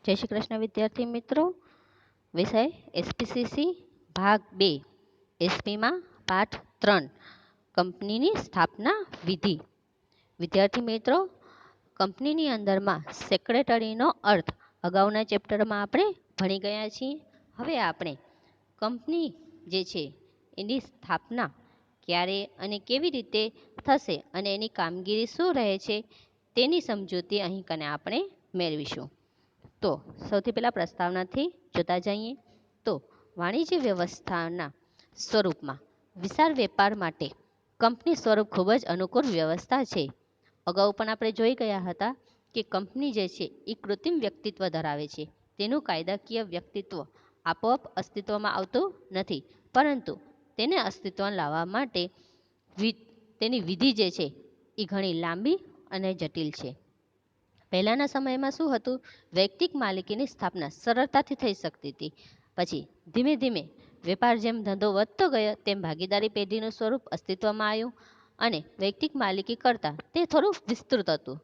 જય શ્રી કૃષ્ણ વિદ્યાર્થી મિત્રો. વિષય એસપીસીસી ભાગ 2 એસપીમાં પાઠ 3 કંપનીની સ્થાપના વિધિ. વિદ્યાર્થી મિત્રો, કંપનીની અંદરમાં સેક્રેટરીનો અર્થ અગાઉના ચેપ્ટરમાં આપણે ભણી ગયા છીએ. હવે આપણે કંપની જે છે એની સ્થાપના ક્યારે અને કેવી રીતે થશે અને એની કામગીરી શું રહે છે તેની સમજૂતી અહીં કને આપણે મેળવીશું. તો સૌથી પહેલાં પ્રસ્તાવનાથી જોતા જઈએ તો વાણિજ્ય વ્યવસ્થાના સ્વરૂપમાં વિશાળ વેપાર માટે કંપની સ્વરૂપ ખૂબ જ અનુકૂળ વ્યવસ્થા છે. અગાઉ પણ આપણે જોઈ ગયા હતા કે કંપની જે છે એ કૃત્રિમ વ્યક્તિત્વ ધરાવે છે. તેનું કાયદાકીય વ્યક્તિત્વ આપોઆપ અસ્તિત્વમાં આવતું નથી, પરંતુ તેને અસ્તિત્વમાં લાવવા માટે તેની વિધિ જે છે એ ઘણી લાંબી અને જટિલ છે. પહેલાંના સમયમાં શું હતું, વૈયક્તિક માલિકીની સ્થાપના સરળતાથી થઈ શકતી હતી. પછી ધીમે ધીમે વેપાર જેમ ધંધો વધતો ગયો તેમ ભાગીદારી પેઢીનું સ્વરૂપ અસ્તિત્વમાં આવ્યું અને વૈયક્તિક માલિકી કરતાં તે થોડું વિસ્તૃત હતું.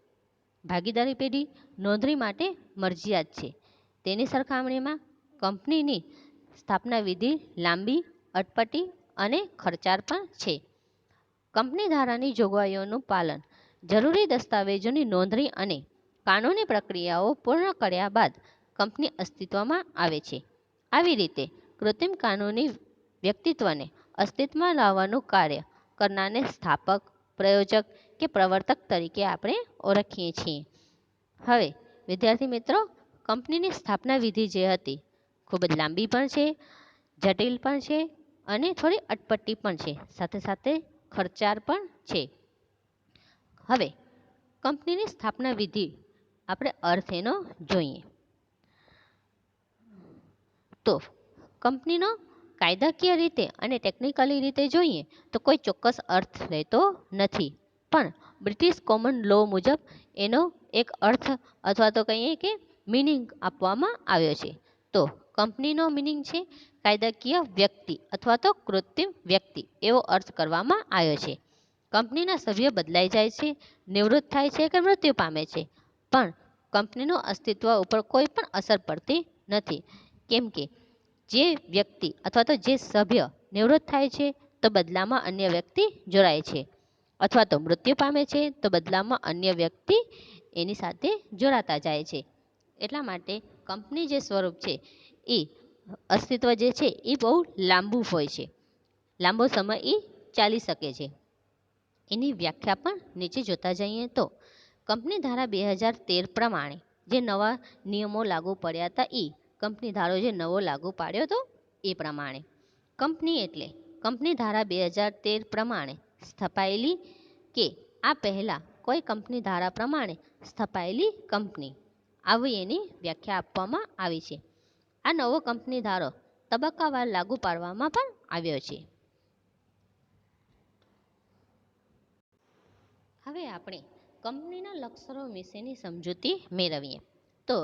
ભાગીદારી પેઢી નોંધણી માટે મરજિયાત છે. તેની સરખામણીમાં કંપનીની સ્થાપના વિધિ લાંબી, અટપટી અને ખર્ચાળ પણ છે. કંપની ધારાની જોગવાઈઓનું પાલન, જરૂરી દસ્તાવેજોની નોંધણી અને કાનૂની પ્રક્રિયાઓ પૂર્ણ કર્યા બાદ કંપની અસ્તિત્વમાં આવે છે. આવી રીતે કૃત્રિમ કાનૂની વ્યક્તિત્વને અસ્તિત્વમાં લાવવાનું કાર્ય કરનારને સ્થાપક, પ્રયોજક કે પ્રવર્તક તરીકે આપણે ઓળખીએ છીએ. હવે વિદ્યાર્થી મિત્રો, કંપનીની સ્થાપના વિધિ જે હતી ખૂબ જ લાંબી પણ છે, જટિલ પણ છે અને થોડી અટપટી પણ છે, સાથે સાથે ખર્ચાળ પણ છે. હવે કંપનીની સ્થાપના વિધિ આપણે અર્થ એનો જોઈએ તો કંપનીનો કાયદાકીય રીતે અને ટેકનિકલી રીતે જોઈએ તો કોઈ ચોક્કસ અર્થ રહેતો નથી, પણ બ્રિટિશ કોમન લો મુજબ એનો એક અર્થ અથવા તો કહીએ કે મિનિંગ આપવામાં આવ્યો છે. તો કંપનીનો મિનિંગ છે કાયદાકીય વ્યક્તિ અથવા તો કૃત્રિમ વ્યક્તિ, એવો અર્થ કરવામાં આવ્યો છે. કંપનીના સભ્યો બદલાઈ જાય છે, નિવૃત્ત થાય છે કે મૃત્યુ પામે છે, પણ કંપનીનું અસ્તિત્વ ઉપર કોઈ પણ અસર પડતી નથી, કેમ કે જે વ્યક્તિ અથવા તો જે સભ્ય નિવૃત્ત થાય છે તો બદલામાં અન્ય વ્યક્તિ જોડાય છે, અથવા તો મૃત્યુ પામે છે તો બદલામાં અન્ય વ્યક્તિ એની સાથે જોડાતા જાય છે. એટલા માટે કંપની જે સ્વરૂપ છે એ અસ્તિત્વ જે છે એ બહુ લાંબુ હોય છે, લાંબો સમય એ ચાલી શકે છે. એની વ્યાખ્યા પણ નીચે જોતા જઈએ તો કંપની ધારા 2013 પ્રમાણે જે નવા નિયમો લાગુ પડ્યા હતા, એ કંપની ધારો જે નવો લાગુ પાડ્યો હતો એ પ્રમાણે કંપની એટલે કંપની ધારા 2013 પ્રમાણે સ્થપાયેલી કે આ પહેલાં કોઈ કંપની ધારા પ્રમાણે સ્થપાયેલી કંપની, આવી એની વ્યાખ્યા આપવામાં આવી છે. આ નવો કંપની ધારો તબક્કાવાર લાગુ પાડવામાં પણ આવ્યો છે. હવે આપણે કંપનીના લક્ષણો વિશેની સમજૂતી મેળવીએ તો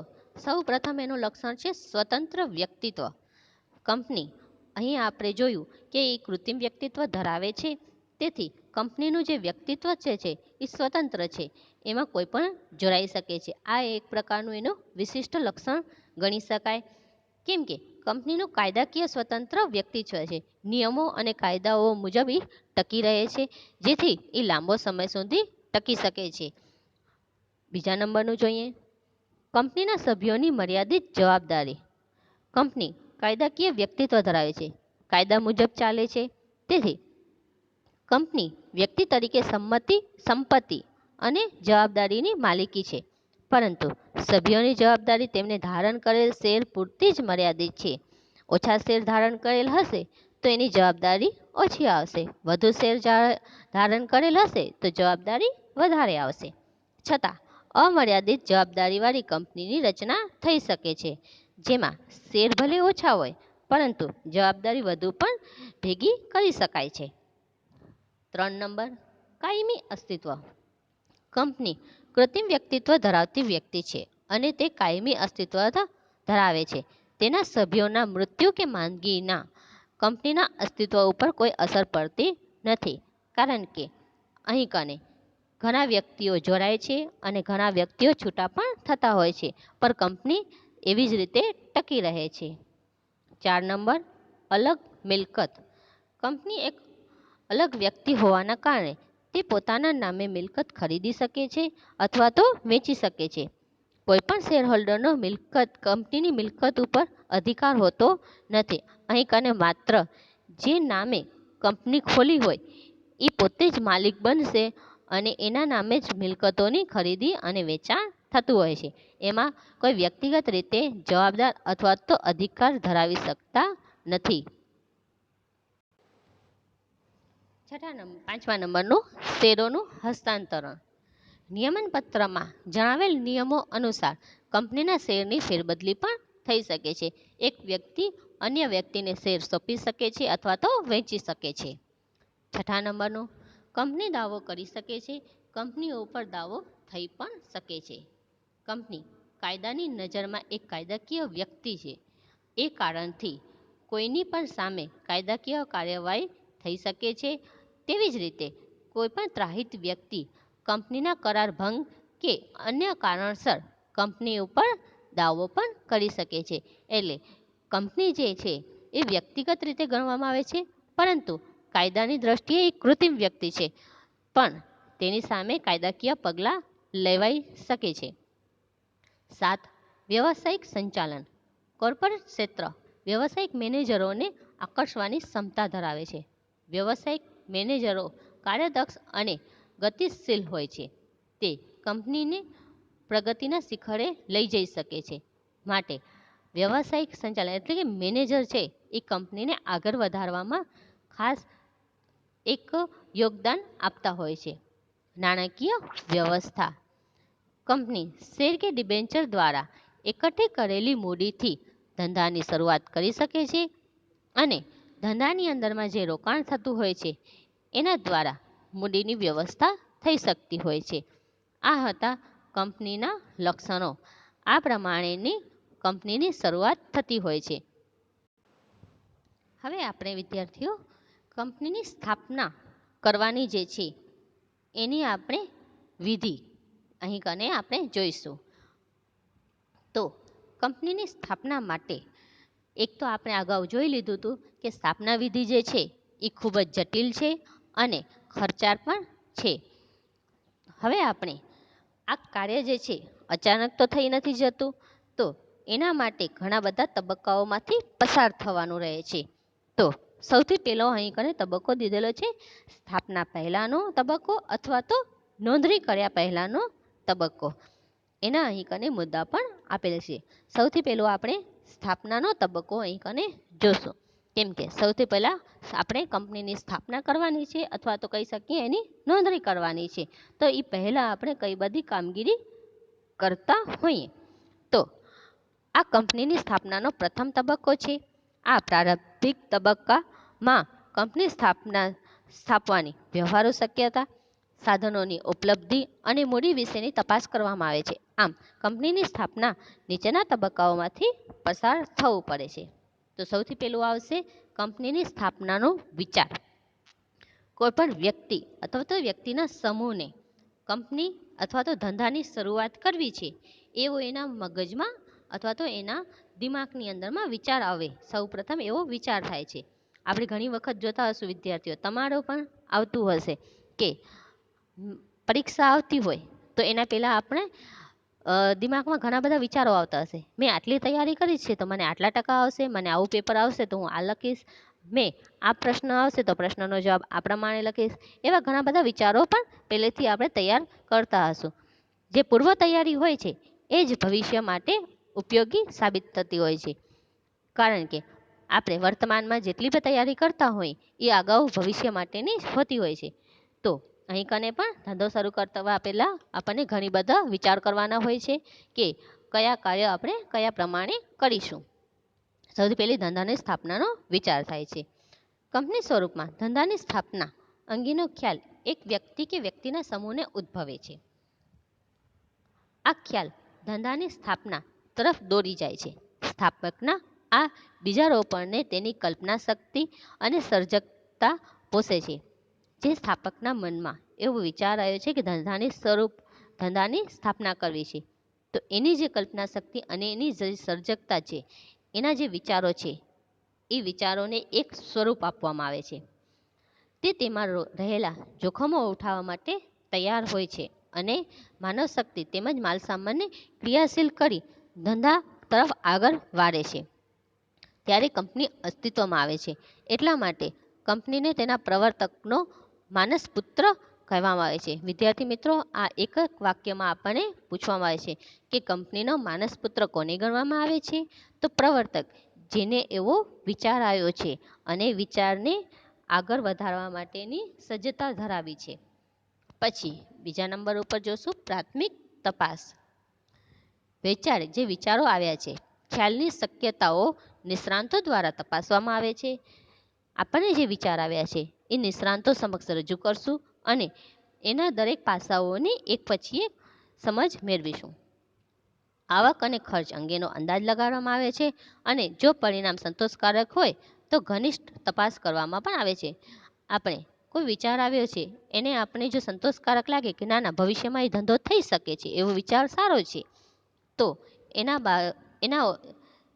સૌ પ્રથમ એનું લક્ષણ છે સ્વતંત્ર વ્યક્તિત્વ. કંપની અહીં આપણે જોયું કે એ કૃત્રિમ વ્યક્તિત્વ ધરાવે છે, તેથી કંપનીનું જે વ્યક્તિત્વ છે એ સ્વતંત્ર છે, એમાં કોઈ પણ જોડાઈ શકે છે. આ એક પ્રકારનું એનું વિશિષ્ટ લક્ષણ ગણી શકાય, કેમ કે કંપનીનું કાયદાકીય સ્વતંત્ર વ્યક્તિત્વ છે. નિયમો અને કાયદાઓ મુજબ એ ટકી રહે છે, જેથી એ લાંબો સમય સુધી ટકી શકે છે. બીજા નંબરનું જોઈએ, કંપનીના સભ્યોની મર્યાદિત જવાબદારી. કંપની કાયદાકીય વ્યક્તિત્વ ધરાવે છે, કાયદા મુજબ ચાલે છે, તેથી કંપની વ્યક્તિ તરીકે સંપત્તિ અને જવાબદારીની માલિકી છે, પરંતુ સભ્યોની જવાબદારી તેમને ધારણ કરેલ શેર પૂરતી જ મર્યાદિત છે. ઓછા શેર ધારણ કરેલ હશે તો એની જવાબદારી ઓછી આવશે, વધુ શેર ધારણ કરેલ હશે તો જવાબદારી વધારે આવશે. છતાં અમર્યાદિત જવાબદારીવાળી કંપનીની રચના થઈ શકે છે, જેમાં શેર ભલે ઓછા હોય પરંતુ જવાબદારી વધુ પણ ભેગી કરી શકાય છે. 3 નંબર, કાયમી અસ્તિત્વ. કંપની કૃત્રિમ વ્યક્તિત્વ ધરાવતી વ્યક્તિ છે અને તે કાયમી અસ્તિત્વ ધરાવે છે. તેના સભ્યોના મૃત્યુ કે માંદગીના કંપનીના અસ્તિત્વ ઉપર કોઈ અસર પડતી નથી, કારણ કે અહીં કને ઘણા વ્યક્તિઓ જોડાય છે અને ઘણા વ્યક્તિઓ છૂટા પણ થતા હોય છે, પણ કંપની એવી જ રીતે ટકી રહે છે. 4 નંબર, અલગ મિલકત. કંપની એક અલગ વ્યક્તિ હોવાના કારણે તે પોતાના નામે મિલકત ખરીદી શકે છે અથવા તો વેચી શકે છે. કોઈપણ શેરહોલ્ડરનો કંપનીની મિલકત ઉપર અધિકાર હોતો નથી. અહીં કને માત્ર જે નામે કંપની ખોલી હોય એ પોતે જ માલિક બનશે અને એના નામે જ મિલકતોની ખરીદી અને વેચાણ થતું હોય છે. એમાં કોઈ વ્યક્તિગત રીતે જવાબદાર અથવા તો અધિકાર ધરાવી શકતા નથી. 5મા નંબરનું શેરોનું હસ્તાંતરણ. નિયમનપત્રમાં જણાવેલ નિયમો અનુસાર કંપનીના શેરની ફેરબદલી પણ થઈ શકે છે. એક વ્યક્તિ અન્ય વ્યક્તિને શેર સોંપી શકે છે અથવા તો વેચી શકે છે. 6 નંબરનું, કંપની દાવો કરી શકે છે. કંપનીઓ ઉપર દાવો થઈ પણ શકે છે. કંપની કાયદાની નજરમાં એક કાયદાકીય વ્યક્તિ છે. એ કારણથી કોઈની પણ સામે કાયદાકીય કાર્યવાહી થઈ શકે છે. તેવી જ રીતે કોઈપણ ત્રાહિત વ્યક્તિ કંપનીના કરાર ભંગ કે અન્ય કારણસર કંપની ઉપર દાવો પણ કરી શકે છે. એટલે કંપની જે છે એ વ્યક્તિગત રીતે ગણવામાં આવે છે, પરંતુ કાયદાની દ્રષ્ટિએ એક કૃત્રિમ વ્યક્તિ છે, પણ તેની સામે કાયદાકીય પગલાં લેવાઈ શકે છે. 7. વ્યવસાયિક સંચાલન. કોર્પોરેટ ક્ષેત્ર વ્યવસાયિક મેનેજરોને આકર્ષવાની ક્ષમતા ધરાવે છે. વ્યવસાયિક મેનેજરો કાર્યદક્ષ અને ગતિશીલ હોય છે. તે કંપનીને પ્રગતિના શિખરે લઈ જઈ શકે છે. માટે વ્યવસાયિક સંચાલન એટલે કે મેનેજર છે એ કંપનીને આગળ વધારવામાં ખાસ એક યોગદાન આપતા હોય છે. નાણાકીય વ્યવસ્થા. કંપની શેર કે ડિબેન્ચર દ્વારા એકઠી કરેલી મૂડીથી ધંધાની શરૂઆત કરી શકે છે અને ધંધાની અંદરમાં જે રોકાણ થતું હોય છે એના દ્વારા મૂડીની વ્યવસ્થા થઈ શકતી હોય છે. આ હતા કંપનીના લક્ષણો. આ પ્રમાણેની કંપનીની શરૂઆત થતી હોય છે. હવે આપણે વિદ્યાર્થીઓ કંપનીની સ્થાપના કરવાની જે છે એની આપણે વિધિ અહીં કને આપણે જોઈશું. તો કંપનીની સ્થાપના માટે એક તો આપણે અગાઉ જોઈ લીધું હતું કે સ્થાપના વિધિ જે છે એ ખૂબ જ જટિલ છે અને ખર્ચાળ પણ છે. હવે આપણે આ કાર્ય જે છે અચાનક તો થઈ નથી જતું, તો એના માટે ઘણા બધા તબક્કાઓમાંથી પસાર થવાનું રહે છે. તો સૌથી પહેલો અહીં કને તબક્કો દીધેલો છે સ્થાપના પહેલાંનો તબક્કો અથવા તો નોંધણી કર્યા પહેલાંનો તબક્કો. એના અહીં કને મુદ્દા પણ આપેલ છે. સૌથી પહેલો આપણે સ્થાપનાનો તબક્કો અહીં કને જોશું. કેમ કે સૌથી પહેલાં આપણે કંપનીની સ્થાપના કરવાની છે અથવા તો કહી શકીએ એની નોંધણી કરવાની છે. તો એ પહેલાં આપણે કઈ બધી કામગીરી કરતા હોઈએ. તો આ કંપનીની સ્થાપનાનો પ્રથમ તબક્કો છે. આ પ્રારંભિક તબક્કામાં કંપની સ્થાપવાની વ્યવહારુ શક્યતા, સાધનોની ઉપલબ્ધિ અને મૂડી વિશેની તપાસ કરવામાં આવે છે. આમ કંપનીની સ્થાપના નીચેના તબક્કાઓમાંથી પસાર થવું પડે છે. તો સૌથી પહેલું આવશે કંપનીની સ્થાપનાનો વિચાર. કોઈપણ વ્યક્તિ અથવા તો વ્યક્તિના સમૂહને કંપની અથવા તો ધંધાની શરૂઆત કરવી છે એવો એના મગજમાં અથવા તો એના દિમાગની અંદરમાં વિચાર આવે. સૌપ્રથમ એવો વિચાર થાય છે. આપણે ઘણી વખત જોતા હશું વિદ્યાર્થીઓ, તમારો પણ આવતું હશે કે પરીક્ષા આવતી હોય તો એના પહેલાં આપણે દિમાગમાં ઘણા બધા વિચારો આવતા હશે. મેં આટલી તૈયારી કરી છે તો મને આટલા ટકા આવશે, મને આવું પેપર આવશે તો હું આ લખીશ, મેં આ પ્રશ્ન આવશે તો પ્રશ્નનો જવાબ આ પ્રમાણે લખીશ. એવા ઘણા બધા વિચારો પણ પહેલેથી આપણે તૈયાર કરતા હશું. જે પૂર્વ તૈયારી હોય છે એ જ ભવિષ્ય માટે ઉપયોગી સાબિત થતી હોય છે. કારણ કે આપણે વર્તમાનમાં જેટલી પણ તૈયારી કરતા હોય એ અગાઉ ભવિષ્ય માટેની જ હોતી હોય છે. તો અહીં કને પણ ધંધો શરૂ કરતા પહેલાં આપણને ઘણી બધા વિચાર કરવાના હોય છે કે કયા કાર્ય આપણે કયા પ્રમાણે કરીશું. સૌથી પહેલી ધંધાની સ્થાપનાનો વિચાર થાય છે. કંપની સ્વરૂપમાં ધંધાની સ્થાપના અંગેનો ખ્યાલ એક વ્યક્તિ કે વ્યક્તિના સમૂહને ઉદ્ભવે છે. આ ખ્યાલ ધંધાની સ્થાપના તરફ દોરી જાય છે. સ્થાપકના આ બીજારોપણને તેની કલ્પના શક્તિ અને સર્જકતા પોષે છે. જે સ્થાપકના મનમાં એવો વિચાર આવ્યો છે કે ધંધાની સ્થાપના કરવી છે, તો એની જે કલ્પના શક્તિ અને એની જે સર્જકતા છે, એના જે વિચારો છે, એ વિચારોને એક સ્વરૂપ આપવામાં આવે છે. તે તેમાં રહેલા જોખમો ઉઠાવવા માટે તૈયાર હોય છે અને માનવ શક્તિ તેમજ માલસામાનને ક્રિયાશીલ કરી ધંધા તરફ આગળ વાળે છે. ત્યારે કંપની અસ્તિત્વમાં આવે છે. એટલા માટે કંપનીને તેના પ્રવર્તકનો માનસપુત્ર કહેવામાં આવે છે. વિદ્યાર્થી મિત્રો, આ એક વાક્યમાં આપણને પૂછવામાં આવે છે કે કંપનીનો માનસપુત્ર કોને ગણવામાં આવે છે? તો પ્રવર્તક, જેને એવો વિચાર આવ્યો છે અને વિચારને આગળ વધારવા માટેની સજ્જતા ધરાવી છે. પછી બીજા નંબર ઉપર જોશું પ્રાથમિક તપાસ. જે વિચારો આવ્યા છે, ખ્યાલની શક્યતાઓ નિષ્ણાંતો દ્વારા તપાસવામાં આવે છે. આપણને જે વિચાર આવ્યા છે એ નિષ્ણાંતો સમક્ષ રજૂ કરશું અને એના દરેક પાસાઓની એક પછી એક સમજ મેળવીશું. આવક અને ખર્ચ અંગેનો અંદાજ લગાવવામાં આવે છે અને જો પરિણામ સંતોષકારક હોય તો ઘનિષ્ઠ તપાસ કરવામાં પણ આવે છે. આપણે કોઈ વિચાર આવ્યો છે, એને આપણે જો સંતોષકારક લાગે કે ના ભવિષ્યમાં એ ધંધો થઈ શકે છે, એવો વિચાર સારો છે, તો એના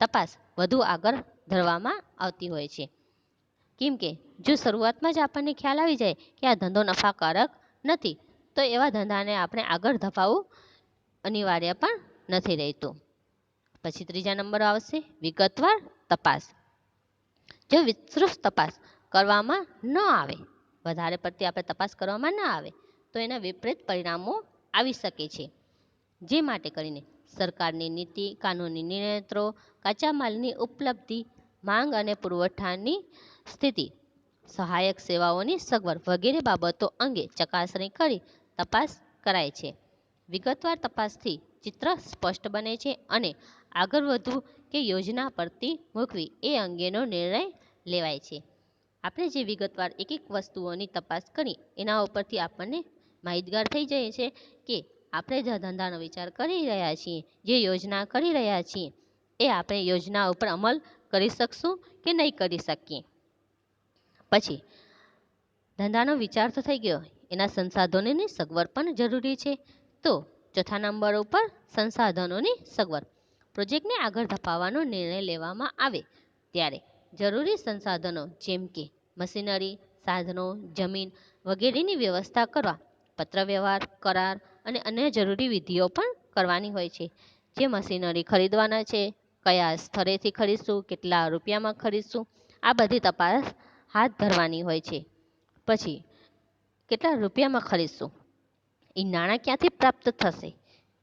તપાસ વધુ આગળ ધરવામાં આવતી હોય છે. કેમ કે જો શરૂઆતમાં જ આપણને ખ્યાલ આવી જાય કે આ ધંધો નફાકારક નથી, તો એવા ધંધાને આપણે આગળ ધપાવવું અનિવાર્ય પણ નથી રહેતું. પછી ત્રીજા નંબર આવશે વિગતવાર તપાસ. જો વિસ્તૃત તપાસ કરવામાં ન આવે, વધારે પડતી આપણે તપાસ કરવામાં ન આવે, તો એના વિપરીત પરિણામો આવી શકે છે. જે માટે કરીને સરકારની નીતિ, કાનૂની નિયંત્રણો, કાચા માલની ઉપલબ્ધિ, માંગ અને પુરવઠાની સ્થિતિ, સહાયક સેવાઓની સગવડ વગેરે બાબતો અંગે ચકાસણી કરી તપાસ કરાય છે. વિગતવાર તપાસથી ચિત્ર સ્પષ્ટ બને છે અને આગળ વધવું કે યોજના પડતી મૂકવી એ અંગેનો નિર્ણય લેવાય છે. આપણે જે વિગતવાર એક એક વસ્તુઓની તપાસ કરી એના ઉપરથી આપણને માહિતગાર થઈ જાય છે કે આપણે જે ધંધાનો વિચાર કરી રહ્યા છીએ, જે યોજના કરી રહ્યા છીએ, એ આપણે યોજના ઉપર અમલ કરી શકશું કે નહીં કરી શકીએ. પછી ધંધાનો વિચાર તો થઈ ગયો, એના સંસાધનોની સગવડ પણ જરૂરી છે. તો ચોથા નંબર ઉપર સંસાધનોની સગવડ. પ્રોજેક્ટને આગળ ધપાવવાનો નિર્ણય લેવામાં આવે ત્યારે જરૂરી સંસાધનો જેમ કે મશીનરી, સાધનો, જમીન વગેરેની વ્યવસ્થા કરવા પત્રવ્યવહાર, કરાર અને અન્ય જરૂરી વિધિઓ પણ કરવાની હોય છે. જે મશીનરી ખરીદવાના છે, કયા સ્થળેથી ખરીદશું, કેટલા રૂપિયામાં ખરીદશું, આ બધી તપાસ હાથ ધરવાની હોય છે. પછી કેટલા રૂપિયામાં ખરીદશું, એ નાણાં ક્યાંથી પ્રાપ્ત થશે,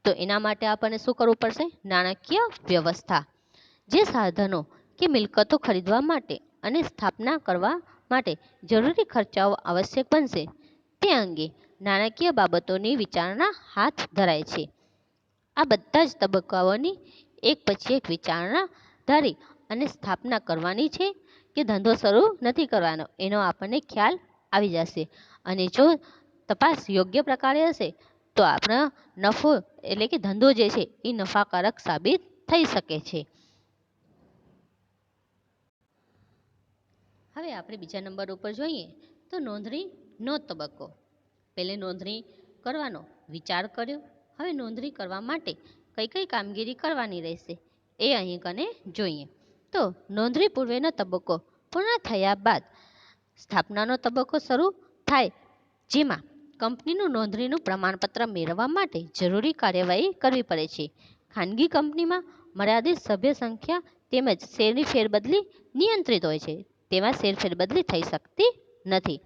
તો એના માટે આપણને શું કરવું પડશે? નાણાકીય વ્યવસ્થા. જે સાધનો કે મિલકતો ખરીદવા માટે અને સ્થાપના કરવા માટે જરૂરી ખર્ચાઓ આવશ્યક બનશે, તે અંગે નાણાકીય બાબતોની વિચારણા હાથ ધરાય છે. આ બધા જ તબક્કાઓની એક પછી એક વિચારણા ધારી અને સ્થાપના કરવાની છે કે ધંધો શરૂ નથી કરવાનો, એનો આપણને ખ્યાલ આવી જશે. અને જો તપાસ યોગ્ય પ્રકારે હશે તો આપણો નફો એટલે કે ધંધો જે છે એ નફાકારક સાબિત થઈ શકે છે. હવે આપણે બીજા નંબર ઉપર જોઈએ તો નોંધણીનો તબક્કો. પહેલે નોંધણી કરવાનો વિચાર કર્યો. હવે નોંધણી કરવા માટે કઈ કઈ કામગીરી કરવાની રહેશે એ અહીં કને જોઈએ. તો નોંધણી પૂર્વેનો તબક્કો પૂર્ણ થયા બાદ સ્થાપનાનો તબક્કો શરૂ થાય, જેમાં કંપનીનું નોંધણીનું પ્રમાણપત્ર મેળવવા માટે જરૂરી કાર્યવાહી કરવી પડે છે. ખાનગી કંપનીમાં મર્યાદિત સભ્ય સંખ્યા તેમજ શેરની ફેરબદલી નિયંત્રિત હોય છે. તેમાં ફેરબદલી થઈ શકતી નથી.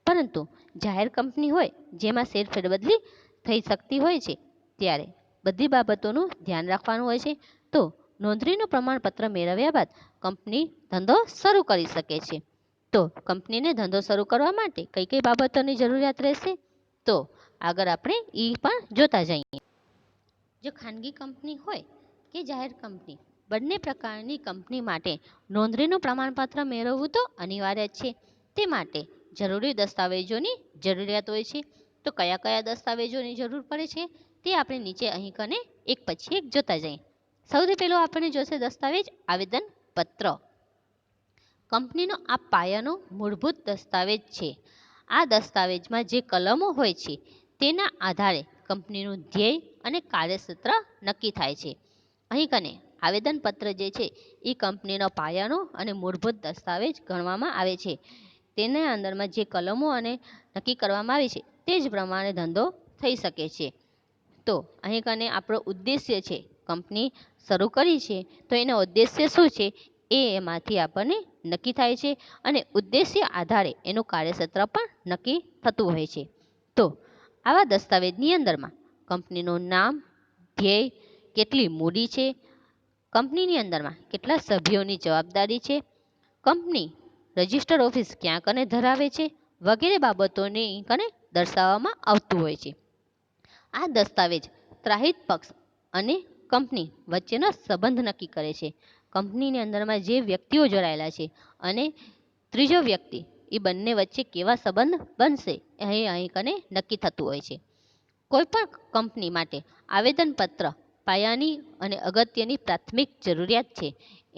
પરંતુ જાહેર કંપની હોય જેમાં ફેરબદલી થઈ શકતી હોય છે, ત્યારે બધી બાબતોનું ધ્યાન રાખવાનું હોય છે. તો નોંધણીનું પ્રમાણપત્ર મેળવ્યા બાદ કંપની ધંધો શરૂ કરી શકે છે. તો કંપનીને ધંધો શરૂ કરવા માટે કઈ કઈ બાબતોની જરૂરિયાત રહેશે, તો આગળ આપણે એ પણ જોતા જઈએ. જો ખાનગી કંપની હોય કે જાહેર કંપની, બંને પ્રકારની કંપની માટે નોંધણીનું પ્રમાણપત્ર મેળવવું તો અનિવાર્ય છે. તે માટે જરૂરી દસ્તાવેજોની જરૂરિયાત હોય છે. તો કયા કયા દસ્તાવેજોની જરૂર પડે છે તે આપણે નીચે અહીં કને એક પછી એક જોતા જઈએ. સૌથી પહેલો આપણને જોશે દસ્તાવેજ આવેદનપત્ર. કંપનીનો આ પાયાનો મૂળભૂત દસ્તાવેજ છે. આ દસ્તાવેજમાં જે કલમો હોય છે તેના આધારે કંપનીનું ધ્યેય, અને કાર્યક્ષેત્ર નક્કી થાય છે. અહીં કને આવેદનપત્ર જે છે એ કંપનીનો પાયાનો અને મૂળભૂત દસ્તાવેજ ગણવામાં આવે છે. તેના અંદરમાં જે કલમો અને નક્કી કરવામાં આવી છે તે જ પ્રમાણે ધંધો થઈ શકે છે. તો અહીં કને આપણો ઉદ્દેશ્ય છે, કંપની શરૂ કરી છે તો એનો ઉદ્દેશ્ય શું છે એ એમાંથી આપણને નક્કી થાય છે અને ઉદ્દેશ્ય આધારે એનું કાર્યક્ષેત્ર પણ નક્કી થતું હોય છે. તો આવા દસ્તાવેજની અંદરમાં કંપનીનું નામ, ધ્યેય, કેટલી મૂડી છે, કંપનીની અંદરમાં કેટલા સભ્યોની જવાબદારી છે, કંપની રજિસ્ટર ઓફિસ ક્યાં કને ધરાવે છે વગેરે બાબતોને કને દર્શાવવામાં આવતું હોય છે. આ દસ્તાવેજ ત્રાહિત પક્ષ અને કંપની વચ્ચેનો સંબંધ નક્કી કરે છે. કંપનીની અંદરમાં જે વ્યક્તિઓ જોડાયેલા છે અને ત્રીજો વ્યક્તિ એ બંને વચ્ચે કેવા સંબંધ બનશે એ અહીં કને નક્કી થતું હોય છે. કોઈ પણ કંપની માટે આવેદનપત્ર પાયાની અને અગત્યની પ્રાથમિક જરૂરિયાત છે.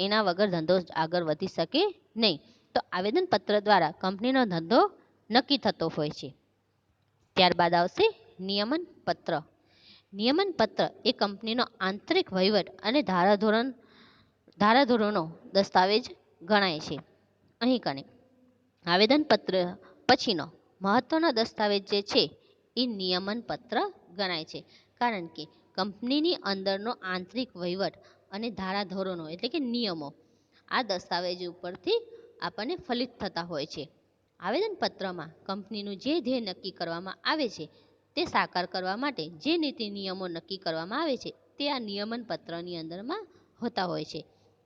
એના વગર ધંધો આગળ વધી શકે નહીં. તો આવેદનપત્ર દ્વારા કંપનીનો ધંધો નક્કી થતો હોય છે. ત્યારબાદ આવશે નિયમન પત્ર. નિયમન પત્ર એ કંપનીનો આંતરિક વહીવટ અને ધારાધોરણો દસ્તાવેજ ગણાય છે. અહીં કને આવેદનપત્ર પછીનો મહત્વનો દસ્તાવેજ જે છે એ નિયમન પત્ર ગણાય છે. કારણ કે કંપનીની અંદરનો આંતરિક વહીવટ અને ધારાધોરણો એટલે કે નિયમો આ દસ્તાવેજ ઉપરથી આપણને ફલિત થતા હોય છે. આવેદનપત્રમાં કંપનીનું જે ધ્યેય નક્કી કરવામાં આવે છે તે સાકાર કરવા માટે જે નીતિ નિયમો નક્કી કરવામાં આવે છે તે આ નિયમન પત્રની અંદરમાં હોતા હોય છે.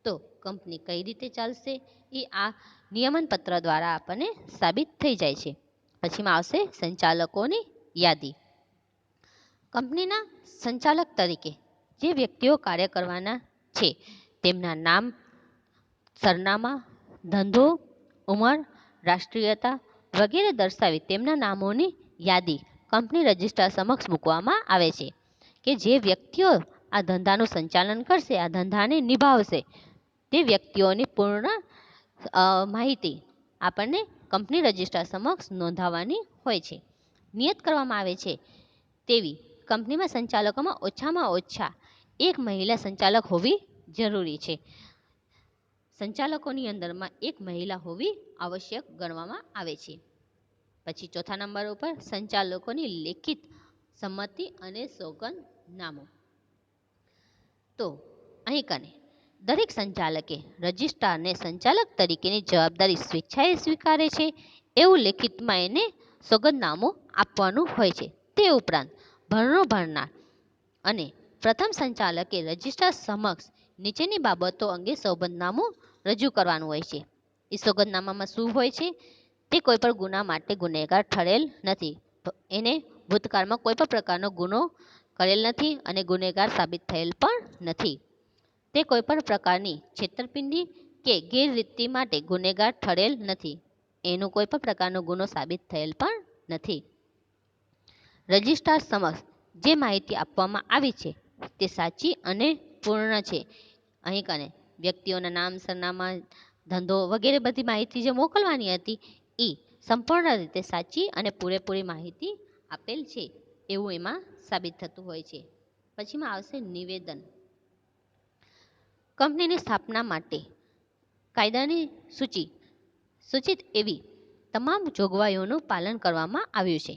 તો કંપની કઈ રીતે ચાલશે એ આ નિયમન પત્ર દ્વારા આપણને સાબિત થઈ જાય છે. પછીમાં આવશે સંચાલકોની યાદી. કંપનીના સંચાલક તરીકે જે વ્યક્તિઓ કાર્ય કરવાના છે તેમના નામ, સરનામા, ધંધો, ઉંમર, રાષ્ટ્રીયતા વગેરે દર્શાવી તેમના નામોની યાદી કંપની રજિસ્ટ્રાર સમક્ષ મૂકવામાં આવે છે. કે જે વ્યક્તિઓ આ ધંધાનું સંચાલન કરશે, આ ધંધાને નિભાવશે તે વ્યક્તિઓની પૂર્ણ માહિતી આપણને કંપની રજિસ્ટ્રાર સમક્ષ નોંધાવવાની હોય છે. નિયત કરવામાં આવે છે તેવી કંપનીમાં સંચાલકોમાં ઓછામાં ઓછા એક મહિલા સંચાલક હોવી જરૂરી છે. સંચાલકોની અંદરમાં એક મહિલા હોવી આવશ્યક ગણવામાં આવે છે. પછી ચોથા નંબર ઉપર સંચાલકોની લેખિત સંમતિ અને સોગંદનામું. તો અહીં કને દરેક સંચાલકે રજિસ્ટ્રારને સંચાલક તરીકેની જવાબદારી સ્વેચ્છાએ સ્વીકારે છે એવું લેખિતમાં એને સોગંદનામું આપવાનું હોય છે. તે ઉપરાંત ભરણો ભરનાર અને પ્રથમ સંચાલકે રજિસ્ટ્રાર સમક્ષ નીચેની બાબતો અંગે સોગંદનામું રજૂ કરવાનું હોય છે. એ સોગંદનામામાં શું હોય છે? તે કોઈ પણ ગુના માટે ગુનેગાર ઠરેલ નથી. એને ભૂતકાળમાં કોઈ પણ પ્રકારનો ગુનો કરેલ નથી અને ગુનેગાર સાબિત થયેલ પણ નથી. તે કોઈ પણ પ્રકારની છેતરપિંડી કે ગેરરીતિ માટે ગુનેગાર ઠરેલ નથી. એનો કોઈ પણ પ્રકારનો ગુનો સાબિત થયેલ પણ નથી. રજિસ્ટ્રાર સમક્ષ જે માહિતી આપવામાં આવી છે તે સાચી અને પૂર્ણ છે. અહીં કને વ્યક્તિઓના નામ, સરનામા, ધંધો વગેરે બધી માહિતી જે મોકલવાની હતી એ સંપૂર્ણ રીતે સાચી અને પૂરેપૂરી માહિતી આપેલ છે એવું એમાં સાબિત થતું હોય છે. પછીમાં આવશે નિવેદન. કંપનીની સ્થાપના માટે કાયદાની સૂચિત એવી તમામ જોગવાઈઓનું પાલન કરવામાં આવ્યું છે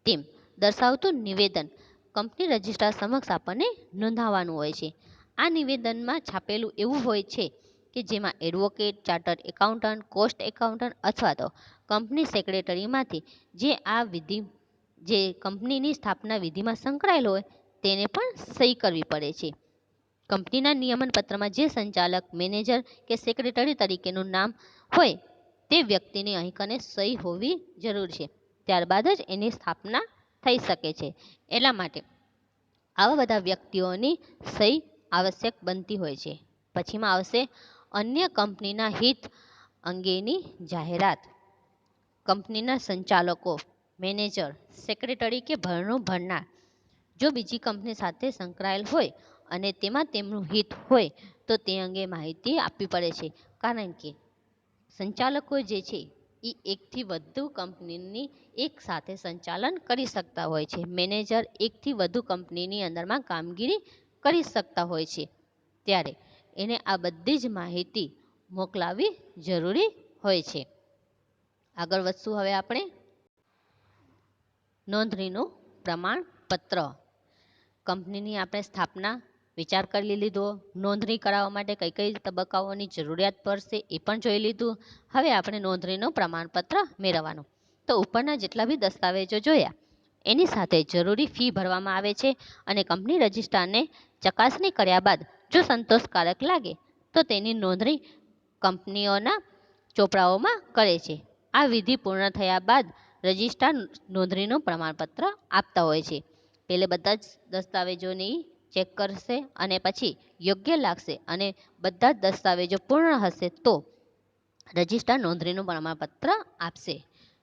તેમ દર્શાવતું નિવેદન કંપની રજિસ્ટ્રાર સમક્ષ આપણને નોંધાવવાનું હોય છે. આ નિવેદનમાં છાપેલું એવું હોય છે કે જેમાં advocate, chartered accountant, cost accountant અથવા તો કંપની સેક્રેટરીમાંથી જે કંપનીની સ્થાપના વિધિમાં સંકળાયેલો હોય તેને પણ સહી કરવી પડે છે. કંપનીના નિયમન પત્રમાં જે સંચાલક, મેનેજર કે સેક્રેટરી તરીકેનું નામ હોય તે વ્યક્તિની અહીં કને સહી હોવી જરૂર છે. ત્યારબાદ જ એની સ્થાપના થઈ શકે છે. એટલા માટે આવા બધા વ્યક્તિઓની સહી આવશ્યક બનતી હોય છે. પછીમાં આવશે અન્ય કંપનીના હિત અંગેની જાહેરાત. કંપનીના સંચાલકો, મેનેજર, સેક્રેટરી કે ભરણો ભરનાર જો બીજી કંપની સાથે સંકળાયેલ હોય અને તેમાં તેમનું હિત હોય તો તે અંગે માહિતી આપવી પડે છે. કારણ કે સંચાલકો જે છે એ એકથી વધુ કંપનીની એક સાથે સંચાલન કરી શકતા હોય છે. મેનેજર એકથી વધુ કંપનીની અંદરમાં કામગીરી કરી શકતા હોય છે, ત્યારે એને આ બધી જ માહિતી મોકલાવવી જરૂરી હોય છે. આગળ વધશું હવે આપણે. નોંધણીનું પ્રમાણપત્ર. કંપનીની આપણે સ્થાપના વિચાર કરી લીધો. નોંધણી કરાવવા માટે કઈ કઈ તબક્કાઓની જરૂરિયાત પડશે એ પણ જોઈ લીધું. હવે આપણે નોંધણીનું પ્રમાણપત્ર મેળવવાનું. તો ઉપરના જેટલા બી દસ્તાવેજો જોયા એની સાથે જરૂરી ફી ભરવામાં આવે છે અને કંપની રજિસ્ટ્રારને ચકાસણી કર્યા બાદ જો સંતોષકારક લાગે તો તેની નોંધણી કંપનીઓના ચોપડાઓમાં કરે છે. આ વિધિ પૂર્ણ થયા બાદ રજિસ્ટ્રાર નોંધણીનું પ્રમાણપત્ર આપતા હોય છે. પહેલે બધા જ દસ્તાવેજોની ચેક કરશે અને પછી યોગ્ય લાગશે અને બધા જ દસ્તાવેજો પૂર્ણ હશે તો રજિસ્ટ્રાર નોંધણીનું પ્રમાણપત્ર આપશે.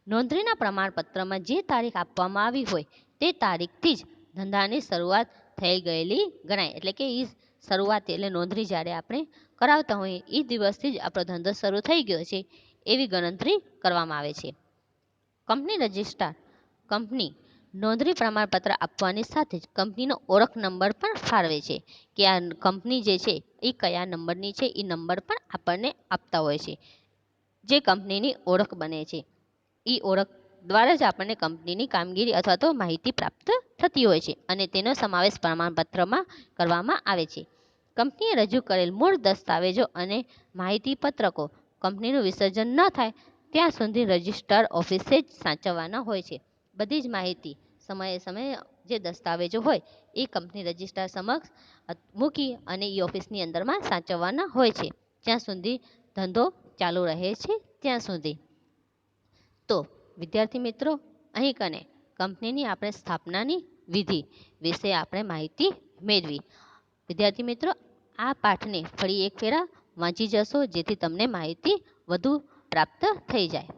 નોંધણીના પ્રમાણપત્રમાં જે તારીખ આપવામાં આવી હોય તે તારીખથી જ ધંધાની શરૂઆત થઈ ગયેલી ગણાય. એટલે કે એ શરૂઆત એટલે નોંધણી જ્યારે આપણે કરાવતા હોઈએ એ દિવસથી જ આપણો ધંધો શરૂ થઈ ગયો છે એવી ગણતરી કરવામાં આવે છે. કંપની રજિસ્ટ્રાર કંપની નોંધણી પ્રમાણપત્ર આપવાની સાથે જ કંપનીનો ઓળખ નંબર પણ ફાળવે છે કે આ કંપની જે છે એ કયા નંબરની છે એ નંબર પણ આપણને આપતા હોય છે, જે કંપનીની ઓળખ બને છે. એ ઓળખ દ્વારા જ આપણને કંપનીની કામગીરી અથવા તો માહિતી પ્રાપ્ત થતી હોય છે અને તેનો સમાવેશ પ્રમાણપત્રમાં કરવામાં આવે છે. કંપનીએ રજૂ કરેલ મૂળ દસ્તાવેજો અને માહિતી પત્રકો કંપનીનું વિસર્જન ન થાય ત્યાં સુધી રજિસ્ટ્રાર ઓફિસે જ સાચવવાના હોય છે. બધી જ માહિતી સમયે સમયે જે દસ્તાવેજો હોય એ કંપની રજિસ્ટ્રાર સમક્ષ મૂકી અને એ ઓફિસની અંદરમાં સાચવવાના હોય છે જ્યાં સુધી ધંધો ચાલુ રહે છે ત્યાં સુધી. તો વિદ્યાર્થી મિત્રો, અહીં કને કંપનીની આપણે સ્થાપનાની વિધિ વિશે આપણે માહિતી મેળવી. વિદ્યાર્થી મિત્રો, આ પાઠને ફરી એક ફેરા વાંચી જશો જેથી તમને માહિતી વધુ પ્રાપ્ત થઈ જાય.